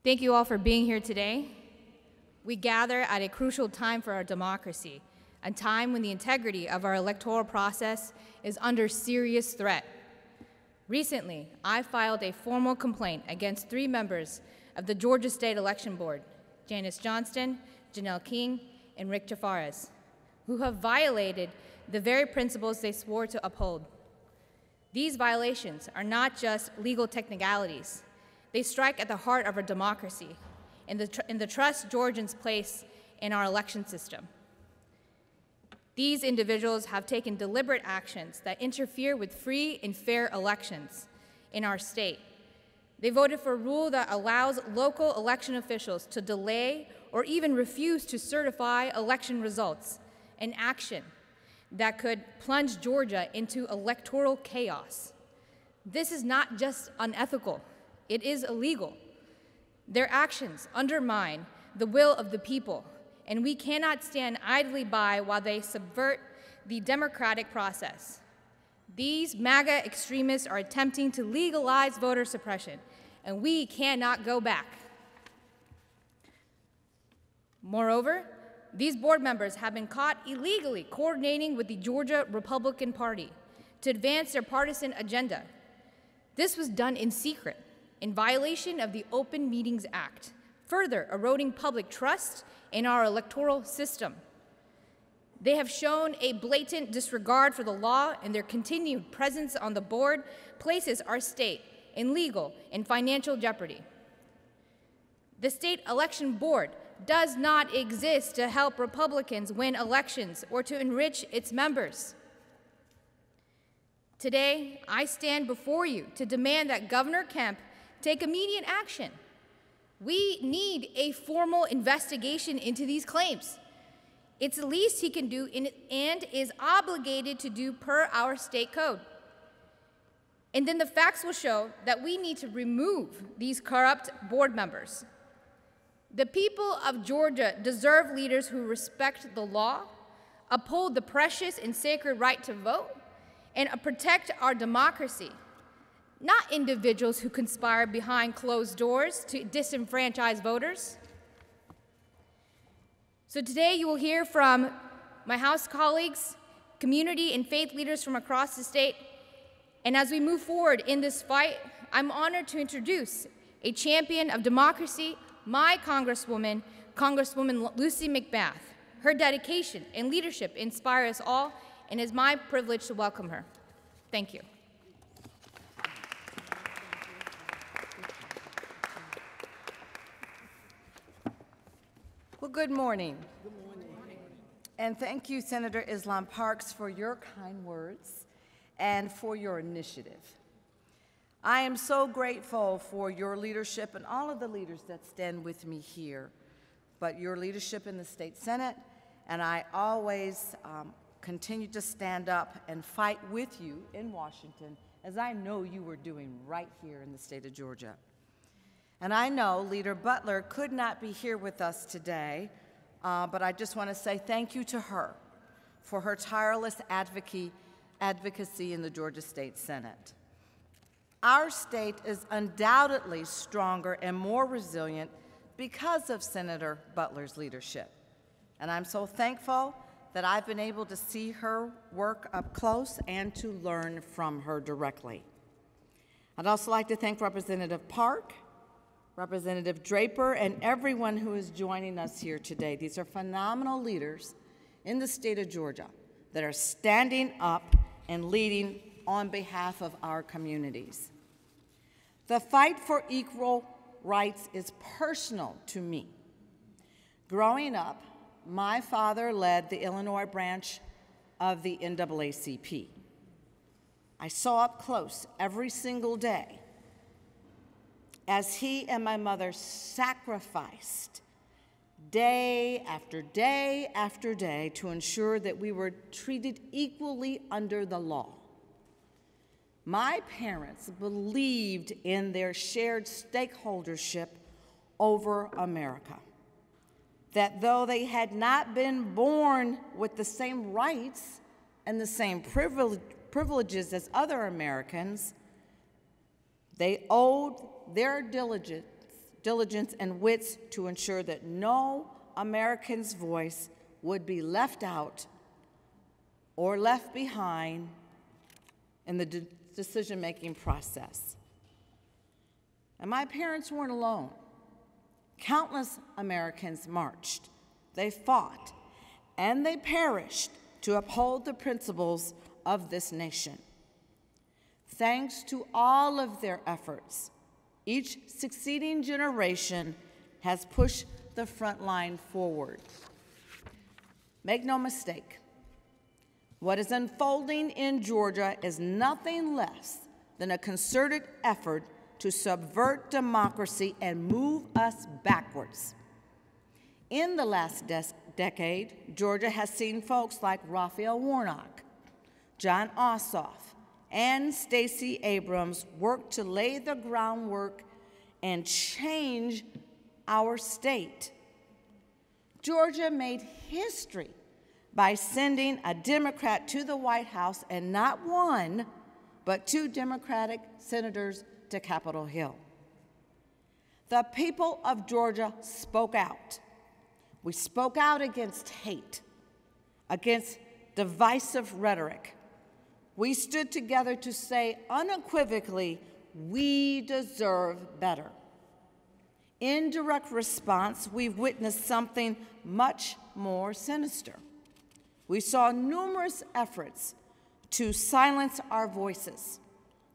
Thank you all for being here today. We gather at a crucial time for our democracy, a time when the integrity of our electoral process is under serious threat. Recently, I filed a formal complaint against 3 members of the Georgia State Election Board, Janice Johnston, Janelle King, and Rick Jafares, who have violated the very principles they swore to uphold. These violations are not just legal technicalities. They strike at the heart of our democracy and the trust Georgians place in our election system. These individuals have taken deliberate actions that interfere with free and fair elections in our state. They voted for a rule that allows local election officials to delay or even refuse to certify election results, an action that could plunge Georgia into electoral chaos. This is not just unethical, it is illegal. Their actions undermine the will of the people, and we cannot stand idly by while they subvert the democratic process. These MAGA extremists are attempting to legalize voter suppression, and we cannot go back. Moreover, these board members have been caught illegally coordinating with the Georgia Republican Party to advance their partisan agenda. This was done in secret, in violation of the Open Meetings Act, further eroding public trust in our electoral system. They have shown a blatant disregard for the law, and their continued presence on the board places our state in legal and financial jeopardy. The State Election Board does not exist to help Republicans win elections or to enrich its members. Today, I stand before you to demand that Governor Kemp take immediate action. We need a formal investigation into these claims. It's the least he can do and is obligated to do per our state code. And then the facts will show that we need to remove these corrupt board members. The people of Georgia deserve leaders who respect the law, uphold the precious and sacred right to vote, and protect our democracy, not individuals who conspire behind closed doors to disenfranchise voters. So today you will hear from my House colleagues, community and faith leaders from across the state. And as we move forward in this fight, I'm honored to introduce a champion of democracy, my Congresswoman, Congresswoman Lucy McBath. Her dedication and leadership inspire us all, and it's my privilege to welcome her. Thank you. Well, good morning. Good morning. And thank you, Senator Islam Parks, for your kind words and for your initiative. I am so grateful for your leadership and all of the leaders that stand with me here, but your leadership in the State Senate, and I always continue to stand up and fight with you in Washington, as I know you were doing right here in the state of Georgia. And I know Leader Butler could not be here with us today, but I just want to say thank you to her for her tireless advocacy in the Georgia State Senate. Our state is undoubtedly stronger and more resilient because of Senator Butler's leadership. And I'm so thankful that I've been able to see her work up close and to learn from her directly. I'd also like to thank Representative Park, Representative Draper, and everyone who is joining us here today. These are phenomenal leaders in the state of Georgia that are standing up and leading on behalf of our communities. The fight for equal rights is personal to me. Growing up, my father led the Illinois branch of the NAACP. I saw up close every single day as he and my mother sacrificed day after day after day to ensure that we were treated equally under the law. My parents believed in their shared stakeholdership over America, that though they had not been born with the same rights and the same privileges as other Americans, they owed their diligence diligence, and wits to ensure that no American's voice would be left out or left behind in the decision-making process. And my parents weren't alone. Countless Americans marched, they fought, and they perished to uphold the principles of this nation. Thanks to all of their efforts, each succeeding generation has pushed the front line forward. Make no mistake, what is unfolding in Georgia is nothing less than a concerted effort to subvert democracy and move us backwards. In the last decade, Georgia has seen folks like Raphael Warnock, Jon Ossoff, and Stacey Abrams work to lay the groundwork and change our state. Georgia made history by sending a Democrat to the White House, and not one, but 2 Democratic senators to Capitol Hill. The people of Georgia spoke out. We spoke out against hate, against divisive rhetoric. We stood together to say unequivocally, we deserve better. In direct response, we've witnessed something much more sinister. We saw numerous efforts to silence our voices,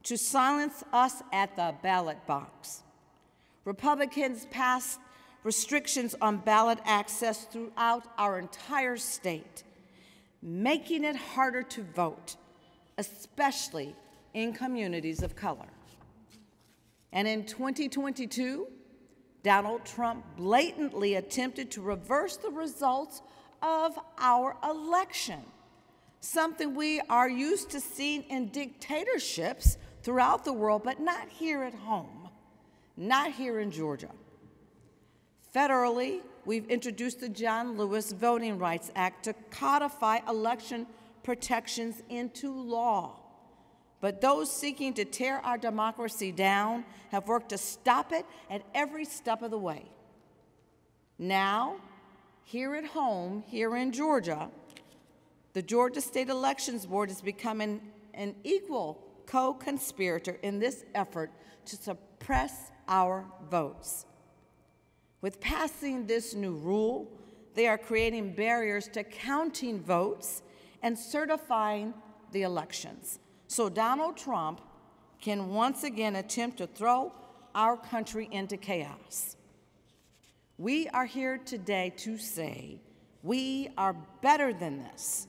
to silence us at the ballot box. Republicans passed restrictions on ballot access throughout our entire state, making it harder to vote, especially in communities of color. And in 2022, Donald Trump blatantly attempted to reverse the results of our election, something we are used to seeing in dictatorships throughout the world, but not here at home, not here in Georgia. Federally, we've introduced the John Lewis Voting Rights Act to codify election protections into law. But those seeking to tear our democracy down have worked to stop it at every step of the way. Now, here at home, here in Georgia, the Georgia State Elections Board is becoming an equal co-conspirator in this effort to suppress our votes. With passing this new rule, they are creating barriers to counting votes and certifying the elections, so Donald Trump can once again attempt to throw our country into chaos. We are here today to say we are better than this.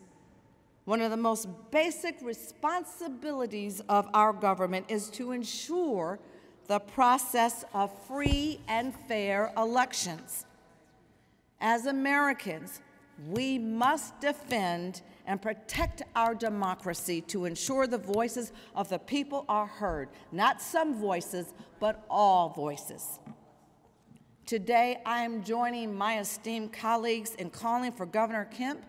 One of the most basic responsibilities of our government is to ensure the process of free and fair elections. As Americans, we must defend and protect our democracy to ensure the voices of the people are heard, not some voices, but all voices. Today, I am joining my esteemed colleagues in calling for Governor Kemp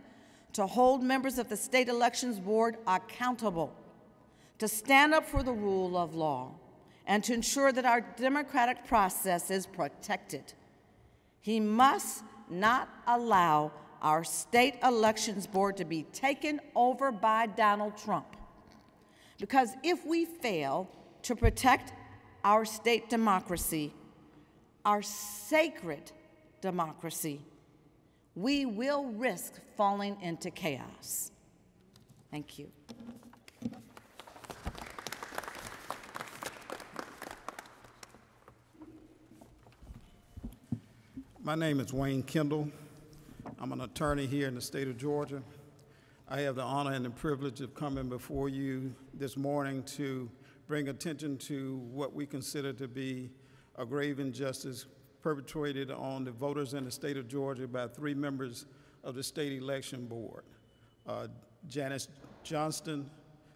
to hold members of the State Elections Board accountable, to stand up for the rule of law, and to ensure that our democratic process is protected. He must not allow our State Elections Board to be taken over by Donald Trump. Because if we fail to protect our state democracy, our sacred democracy, we will risk falling into chaos. Thank you. My name is Wayne Kendall. I'm an attorney here in the state of Georgia. I have the honor and the privilege of coming before you this morning to bring attention to what we consider to be a grave injustice perpetrated on the voters in the state of Georgia by 3 members of the State Election Board, Janice Johnston,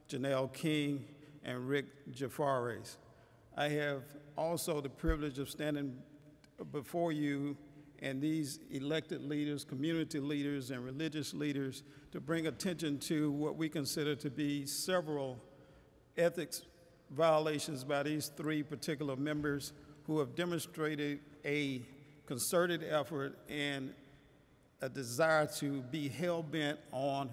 Janelle King, and Rick Jafares. I have also the privilege of standing before you and these elected leaders, community leaders, and religious leaders to bring attention to what we consider to be several ethics violations by these 3 particular members who have demonstrated a concerted effort and a desire to be hell-bent on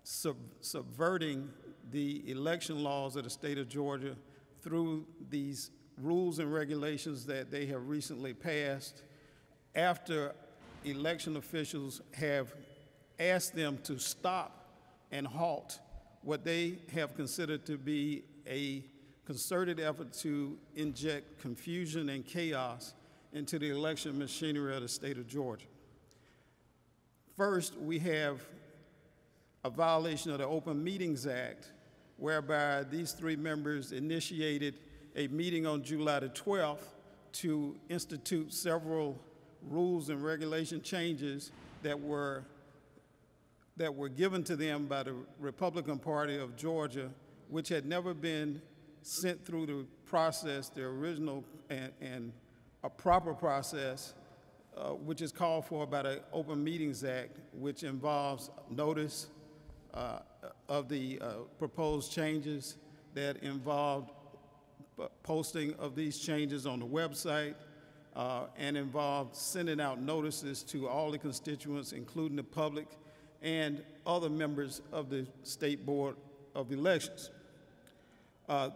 subverting the election laws of the state of Georgia through these rules and regulations that they have recently passed after election officials have asked them to stop and halt what they have considered to be a concerted effort to inject confusion and chaos into the election machinery of the state of Georgia. First, we have a violation of the Open Meetings Act, whereby these three members initiated a meeting on July the 12th to institute several rules and regulation changes that were given to them by the Republican Party of Georgia, which had never been sent through the process, the original and a proper process, which is called for by the Open Meetings Act, which involves notice of the proposed changes, that involved posting of these changes on the website, and involved sending out notices to all the constituents, including the public and other members of the State Board of Elections.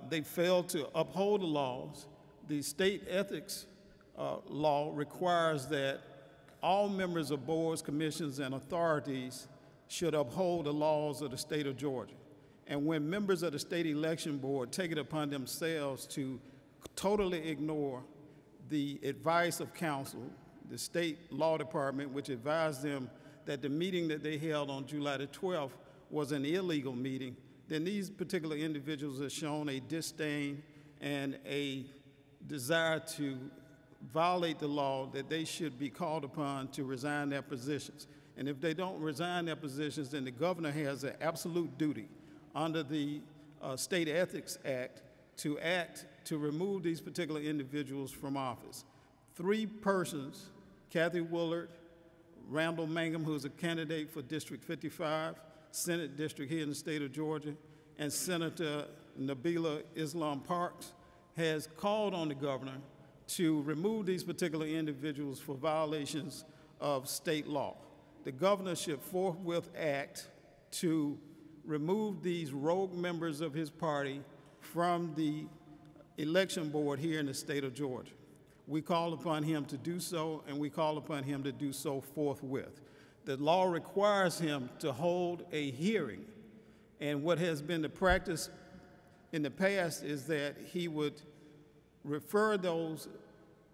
They failed to uphold the laws. The state ethics law requires that all members of boards, commissions, and authorities should uphold the laws of the state of Georgia. And when members of the state election board take it upon themselves to totally ignore the advice of counsel, the state law department, which advised them that the meeting that they held on July the 12th was an illegal meeting, then these particular individuals have shown a disdain and a desire to violate the law, that they should be called upon to resign their positions. And if they don't resign their positions, then the governor has an absolute duty under the State Ethics Act to remove these particular individuals from office. Three persons, Kathy Willard, Randall Mangum, who is a candidate for District 55, Senate District here in the state of Georgia, and Senator Nabila Islam Parks, has called on the governor to remove these particular individuals for violations of state law. The governor should forthwith act to remove these rogue members of his party from the election board here in the state of Georgia. We call upon him to do so, and we call upon him to do so forthwith. The law requires him to hold a hearing, and what has been the practice in the past is that he would refer those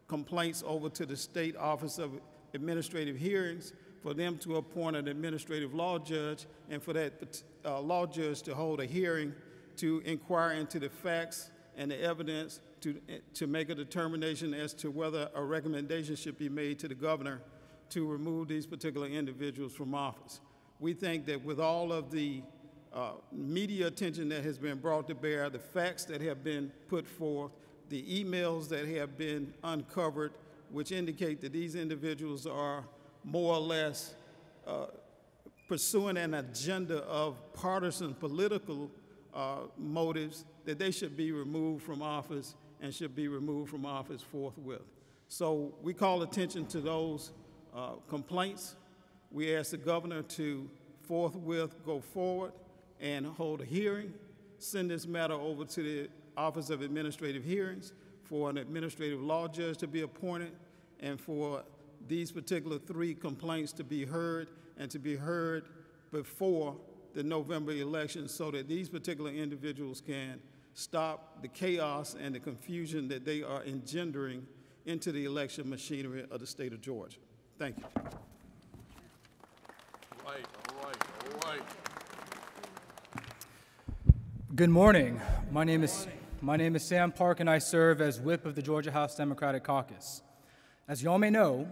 complaints over to the State Office of Administrative Hearings for them to appoint an administrative law judge, and for that law judge to hold a hearing to inquire into the facts and the evidence to make a determination as to whether a recommendation should be made to the governor to remove these particular individuals from office. We think that with all of the media attention that has been brought to bear, the facts that have been put forth, the emails that have been uncovered, which indicate that these individuals are more or less pursuing an agenda of partisan political motives, that they should be removed from office and should be removed from office forthwith. So we call attention to those complaints. We ask the governor to forthwith go forward and hold a hearing, send this matter over to the Office of Administrative Hearings for an administrative law judge to be appointed, and for these particular three complaints to be heard, and to be heard before the November election, so that these particular individuals can stop the chaos and the confusion that they are engendering into the election machinery of the state of Georgia. Thank you. All right. Good morning. My name is Sam Park, and I serve as whip of the Georgia House Democratic Caucus. As you all may know,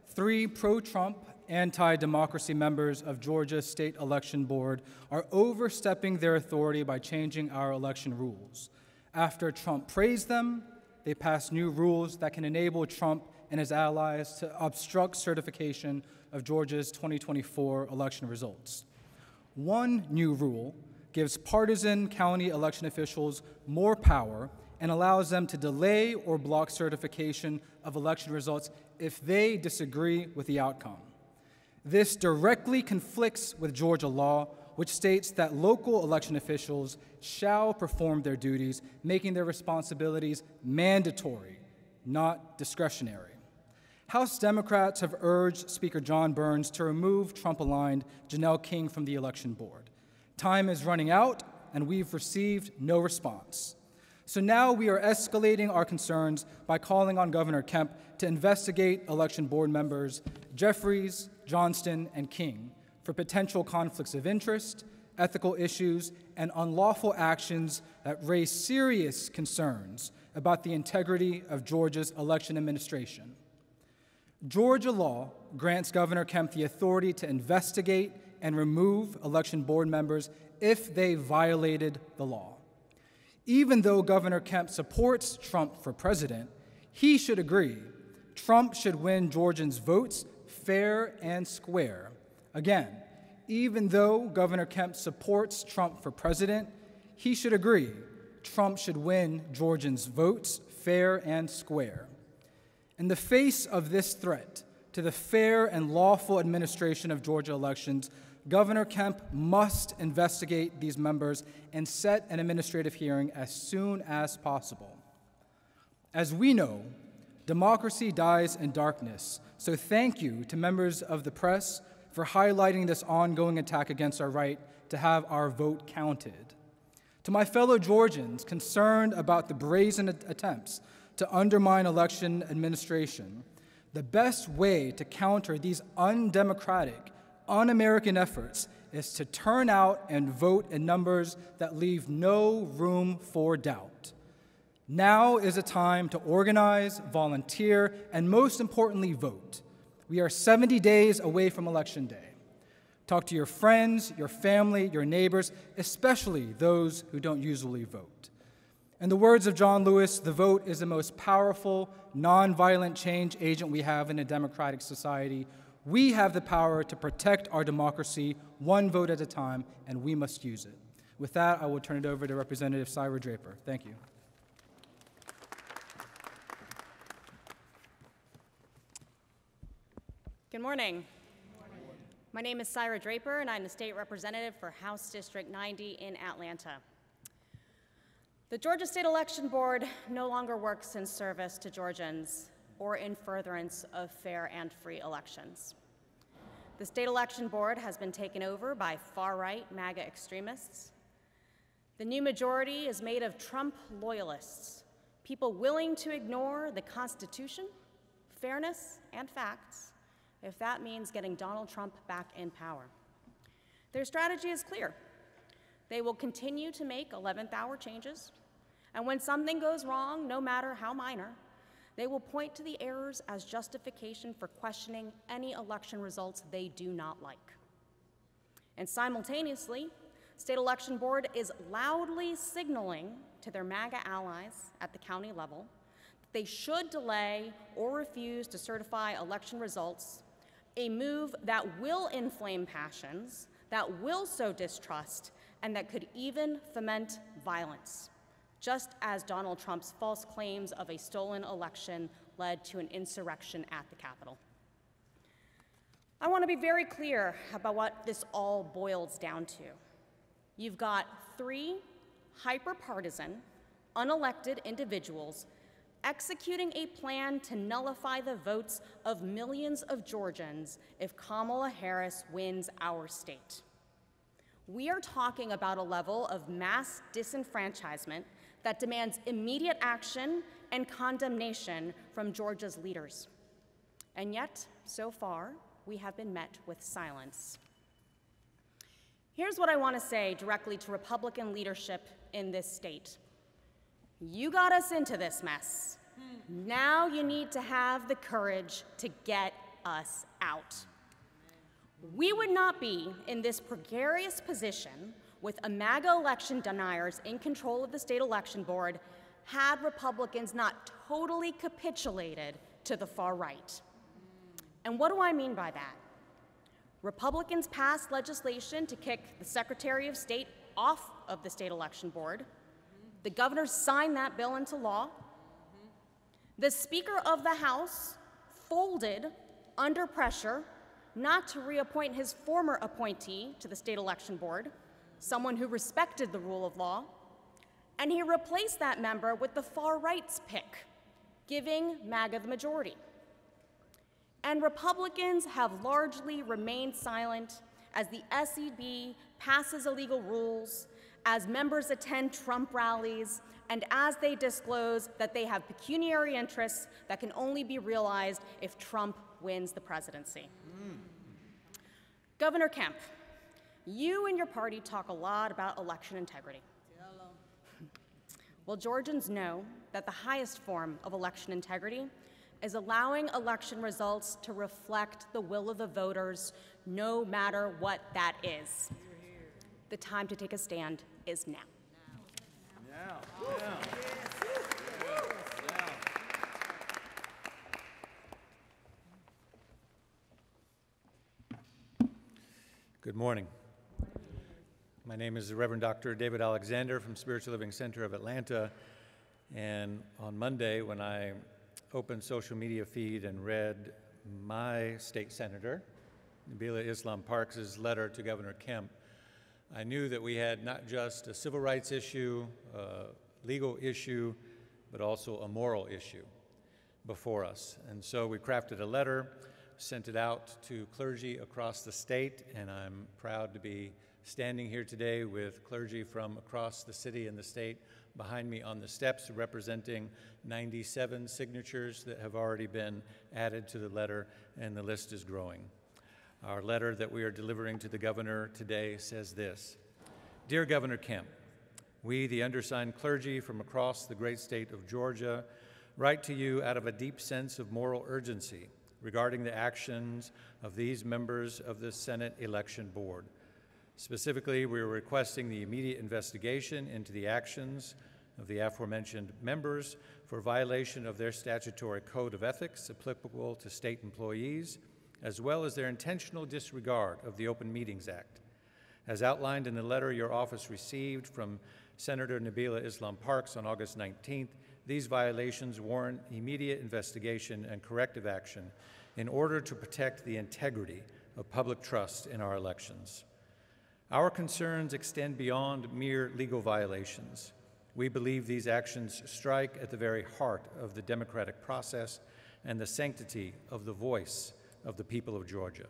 3 pro-Trump, anti-democracy members of Georgia's State Election Board are overstepping their authority by changing our election rules. After Trump praised them, they passed new rules that can enable Trump and his allies to obstruct certification of Georgia's 2024 election results. One new rule gives partisan county election officials more power and allows them to delay or block certification of election results if they disagree with the outcome. This directly conflicts with Georgia law, which states that local election officials shall perform their duties, making their responsibilities mandatory, not discretionary. House Democrats have urged Speaker John Burns to remove Trump-aligned Janelle King from the election board. Time is running out, and we've received no response. So now we are escalating our concerns by calling on Governor Kemp to investigate election board members Jeffries, Johnston, and King for potential conflicts of interest, ethical issues, and unlawful actions that raise serious concerns about the integrity of Georgia's election administration. Georgia law grants Governor Kemp the authority to investigate and remove election board members if they violated the law. Even though Governor Kemp supports Trump for president, he should agree Trump should win Georgians' votes fair and square. Again, even though Governor Kemp supports Trump for president, he should agree Trump should win Georgians' votes fair and square. In the face of this threat to the fair and lawful administration of Georgia elections, Governor Kemp must investigate these members and set an administrative hearing as soon as possible. As we know, democracy dies in darkness, so thank you to members of the press for highlighting this ongoing attack against our right to have our vote counted. To my fellow Georgians concerned about the brazen attempts to undermine election administration, the best way to counter these undemocratic, un-American efforts is to turn out and vote in numbers that leave no room for doubt. Now is a time to organize, volunteer, and most importantly, vote. We are 70 days away from Election Day. Talk to your friends, your family, your neighbors, especially those who don't usually vote. In the words of John Lewis, the vote is the most powerful, nonviolent change agent we have in a democratic society. We have the power to protect our democracy one vote at a time, and we must use it. With that, I will turn it over to Representative Syra Draper. Thank you. Good morning. My name is Syra Draper, and I'm the state representative for House District 90 in Atlanta. The Georgia State Election Board no longer works in service to Georgians or in furtherance of fair and free elections. The State Election Board has been taken over by far-right MAGA extremists. The new majority is made of Trump loyalists, people willing to ignore the Constitution, fairness, and facts, if that means getting Donald Trump back in power. Their strategy is clear. They will continue to make 11th hour changes, and when something goes wrong, no matter how minor, they will point to the errors as justification for questioning any election results they do not like. And simultaneously, State Election Board is loudly signaling to their MAGA allies at the county level that they should delay or refuse to certify election results, a move that will inflame passions, that will sow distrust, and that could even foment violence, just as Donald Trump's false claims of a stolen election led to an insurrection at the Capitol. I want to be very clear about what this all boils down to. You've got three hyper-partisan, unelected individuals executing a plan to nullify the votes of millions of Georgians if Kamala Harris wins our state. We are talking about a level of mass disenfranchisement that demands immediate action and condemnation from Georgia's leaders. And yet, so far, we have been met with silence. Here's what I want to say directly to Republican leadership in this state. You got us into this mess. Now you need to have the courage to get us out. We would not be in this precarious position with a MAGA election deniers in control of the State Election Board had Republicans not totally capitulated to the far right. And what do I mean by that? Republicans passed legislation to kick the Secretary of State off of the State Election Board. The governor signed that bill into law. The Speaker of the House folded under pressure not to reappoint his former appointee to the state election board, someone who respected the rule of law, and he replaced that member with the far right's pick, giving MAGA the majority. And Republicans have largely remained silent as the SEB passes illegal rules, as members attend Trump rallies, and as they disclose that they have pecuniary interests that can only be realized if Trump wins the presidency. Governor Kemp, you and your party talk a lot about election integrity. Well, Georgians know that the highest form of election integrity is allowing election results to reflect the will of the voters, no matter what that is. The time to take a stand is now. Good morning. My name is the Reverend Dr. David Alexander from Spiritual Living Center of Atlanta. And on Monday, when I opened social media feed and read my state senator, Nabila Islam Parks' letter to Governor Kemp, I knew that we had not just a civil rights issue, a legal issue, but also a moral issue before us. And so we crafted a letter, sent it out to clergy across the state, and I'm proud to be standing here today with clergy from across the city and the state behind me on the steps, representing 97 signatures that have already been added to the letter, and the list is growing. Our letter that we are delivering to the governor today says this: Dear Governor Kemp, we, the undersigned clergy from across the great state of Georgia, write to you out of a deep sense of moral urgency regarding the actions of these members of the Senate Election Board. Specifically, we are requesting the immediate investigation into the actions of the aforementioned members for violation of their statutory code of ethics applicable to state employees, as well as their intentional disregard of the Open Meetings Act. As outlined in the letter your office received from Senator Nabila Islam Parks on August 19th, these violations warrant immediate investigation and corrective action in order to protect the integrity of public trust in our elections. Our concerns extend beyond mere legal violations. We believe these actions strike at the very heart of the democratic process and the sanctity of the voice of the people of Georgia.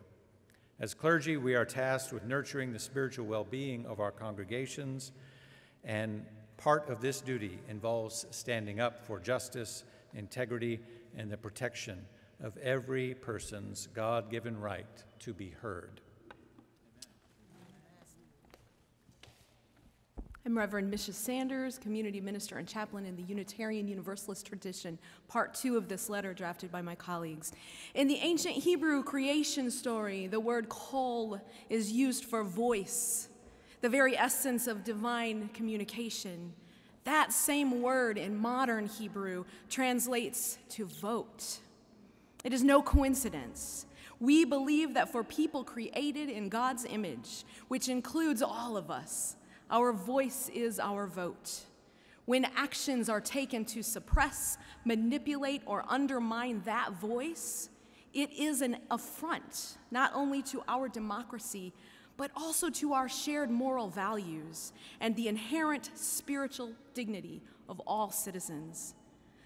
As clergy, we are tasked with nurturing the spiritual well-being of our congregations, and part of this duty involves standing up for justice, integrity, and the protection of every person's God-given right to be heard. I'm Reverend Misha Sanders, community minister and chaplain in the Unitarian Universalist tradition, part 2 of this letter drafted by my colleagues. In the ancient Hebrew creation story, the word kol is used for voice, the very essence of divine communication. That same word in modern Hebrew translates to vote. It is no coincidence. We believe that for people created in God's image, which includes all of us, our voice is our vote. When actions are taken to suppress, manipulate, or undermine that voice, it is an affront not only to our democracy, but also to our shared moral values and the inherent spiritual dignity of all citizens.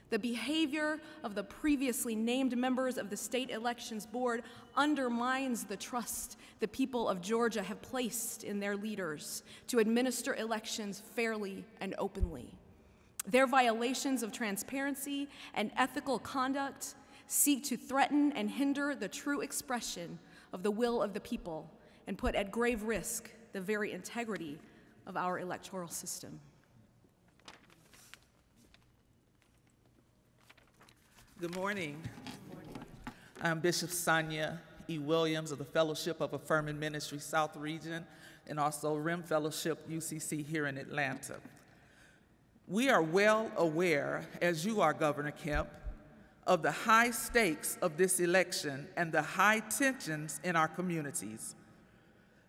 The behavior of the previously named members of the State Elections Board undermines the trust the people of Georgia have placed in their leaders to administer elections fairly and openly. Their violations of transparency and ethical conduct seek to threaten and hinder the true expression of the will of the people and put at grave risk the very integrity of our electoral system. Good morning. I'm Bishop Sonia E. Williams of the Fellowship of Affirming Ministry South Region and also RIM Fellowship UCC here in Atlanta. We are well aware, as you are, Governor Kemp, of the high stakes of this election and the high tensions in our communities.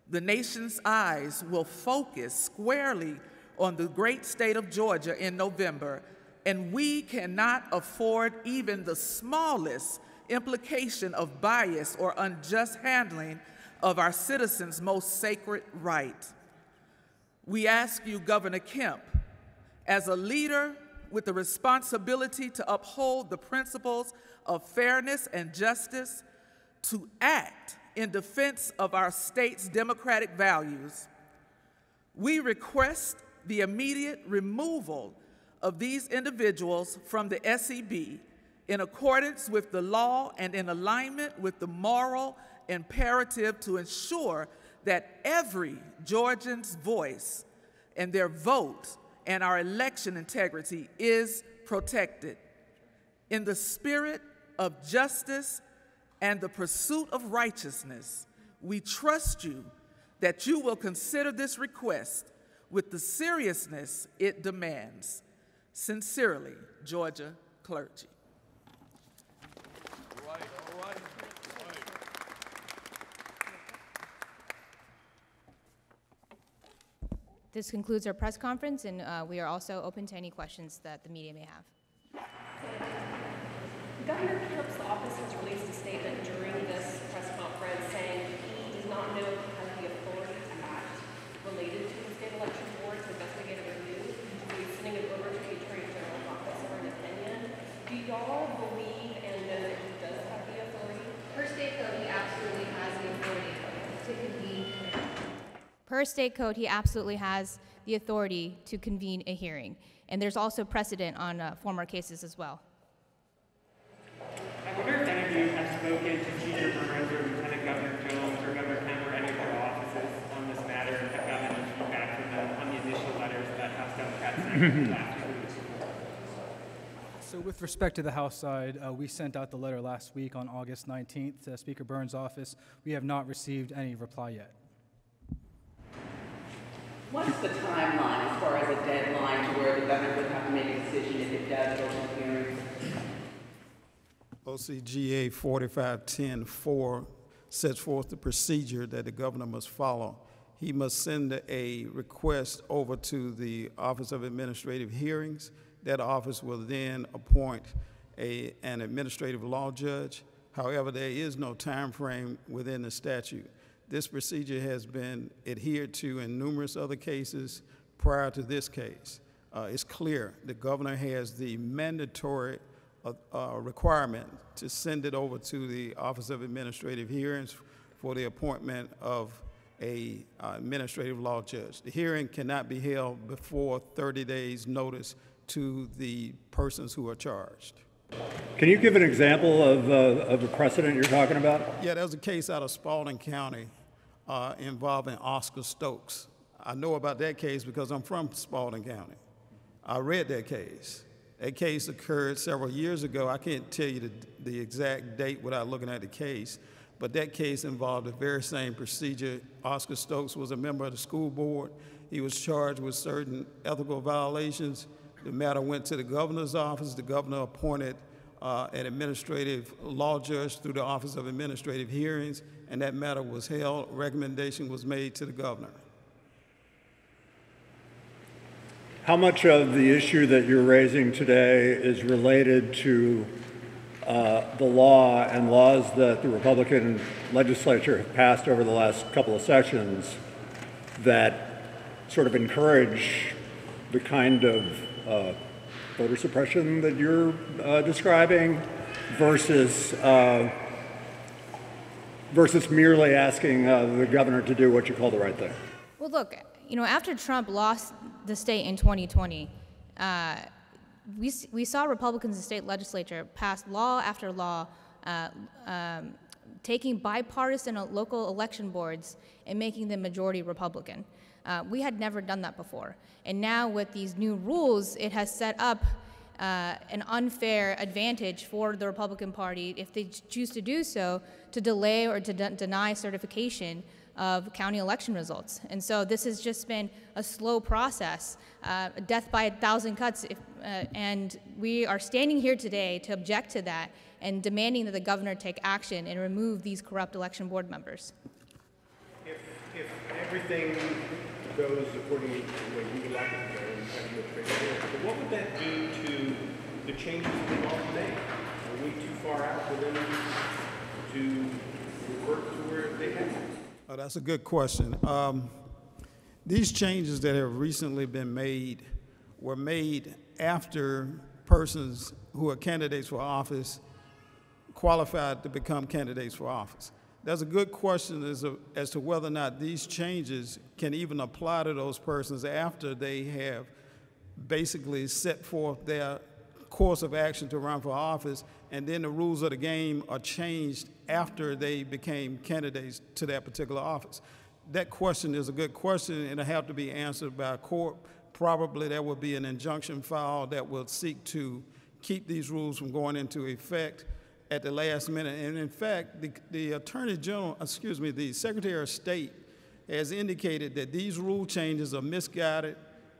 The nation's eyes will focus squarely on the great state of Georgia in November, and we cannot afford even the smallest implication of bias or unjust handling of our citizens' most sacred right. We ask you, Governor Kemp, as a leader with the responsibility to uphold the principles of fairness and justice, to act in defense of our state's democratic values. We request the immediate removal of these individuals from the SEB in accordance with the law and in alignment with the moral imperative to ensure that every Georgian's voice and their vote and our election integrity is protected. In the spirit of justice and the pursuit of righteousness, we trust you that you will consider this request with the seriousness it demands. Sincerely, Georgia clergy. All right. This concludes our press conference, and we are also open to any questions that the media may have. Governor Kemp's office has released a statement during this press conference saying he does not know if he has the authority to act related to the state election board to investigate a review. He's sending it over to the Attorney General's office for an opinion. Do y'all believe and know that he does have the authority? Per state code, he absolutely has the authority to convene. Per state code, he absolutely has the authority to convene a hearing. And there's also precedent on former cases as well. I wonder if any of you have spoken to Chief Burns or Lieutenant Governor Jones or Governor Kemp or any of their offices on this matter and have gotten any feedback from them on the initial letters that House Democrats sent last week. So with respect to the House side, we sent out the letter last week on August 19th to Speaker Burns' office. We have not received any reply yet. What's the timeline as far as a deadline to where the governor would have to make a decision if it does go to hearings? OCGA 4510-4 sets forth the procedure that the governor must follow. He must send a request over to the Office of Administrative Hearings. That office will then appoint an administrative law judge. However, there is no time frame within the statute. This procedure has been adhered to in numerous other cases prior to this case. It's clear the governor has the mandatory requirement to send it over to the Office of Administrative Hearings for the appointment of a administrative law judge. The hearing cannot be held before 30 days notice to the persons who are charged. Can you give an example of a precedent you're talking about? Yeah, there was a case out of Spalding County involving Oscar Stokes. I know about that case because I'm from Spalding County. I read that case. That case occurred several years ago. I can't tell you the exact date without looking at the case, but that case involved the very same procedure. Oscar Stokes was a member of the school board. He was charged with certain ethical violations. The matter went to the governor's office. The governor appointed an administrative law judge through the Office of Administrative Hearings, and that matter was held. Recommendation was made to the governor. How much of the issue that you're raising today is related to the law and laws that the Republican legislature have passed over the last couple of sessions that sort of encourage the kind of voter suppression that you're describing versus merely asking the governor to do what you call the right thing? Well, look, you know, after Trump lost the state in 2020, we saw Republicans in the state legislature pass law after law taking bipartisan local election boards and making them majority Republican. We had never done that before. And now with these new rules, it has set up an unfair advantage for the Republican Party, if they choose to do so, to delay or to deny certification of county election results. And so this has just been a slow process, death by 1,000 cuts, and we are standing here today to object to that and demanding that the governor take action and remove these corrupt election board members. If everything goes according to the way you would like it to go and have you straightforward. But what would that do to the changes we've already made? Are we too far out for them to revert to where they have been? Oh, that's a good question. These changes that have recently been made were made after persons who are candidates for office qualified to become candidates for office. That's a good question as to whether or not these changes can even apply to those persons after they have basically set forth their course of action to run for office, and then the rules of the game are changed after they became candidates to that particular office. That question is a good question, and it'll have to be answered by a court. Probably there will be an injunction filed that will seek to keep these rules from going into effect at the last minute. And in fact, the Attorney General, the Secretary of State has indicated that these rule changes are misguided.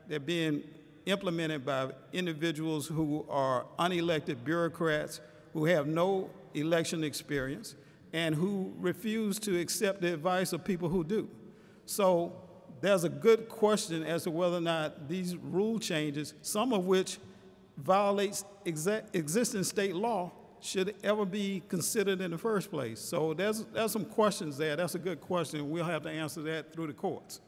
They're being implemented by individuals who are unelected bureaucrats who have no election experience and who refuse to accept the advice of people who do. So there's a good question as to whether or not these rule changes, some of which violates existing state law, should ever be considered in the first place. So there's some questions there. That's a good question. We'll have to answer that through the courts.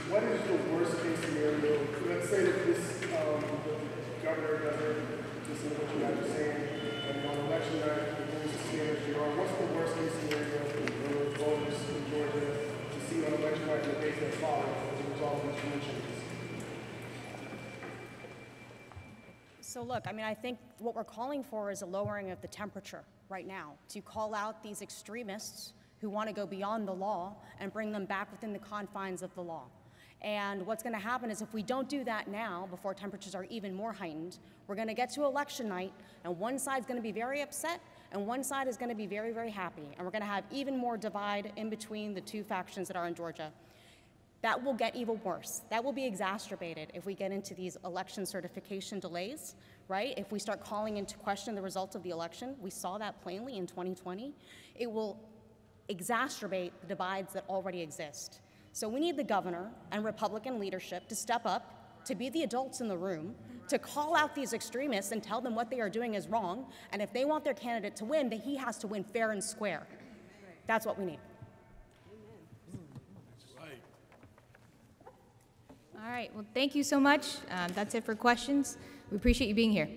What is the worst case scenario? Let's say that this the governor doesn't listen to what you guys are saying, and on election night, the rules are stay as they are. What's the worst case scenario for voters in Georgia to see on election night in the days that follow as a result of these changes? So look, I mean, I think what we're calling for is a lowering of the temperature right now, to call out these extremists who want to go beyond the law and bring them back within the confines of the law. And what's going to happen is if we don't do that now, before temperatures are even more heightened, we're going to get to election night, and one side's going to be very upset, and one side is going to be very, very happy. And we're going to have even more divide in between the two factions that are in Georgia. That will get even worse. That will be exacerbated if we get into these election certification delays, right? If we start calling into question the results of the election, we saw that plainly in 2020. It will exacerbate the divides that already exist. So we need the governor and Republican leadership to step up, to be the adults in the room, to call out these extremists and tell them what they are doing is wrong. And if they want their candidate to win, then he has to win fair and square. That's what we need. All right, well, thank you so much. That's it for questions. We appreciate you being here.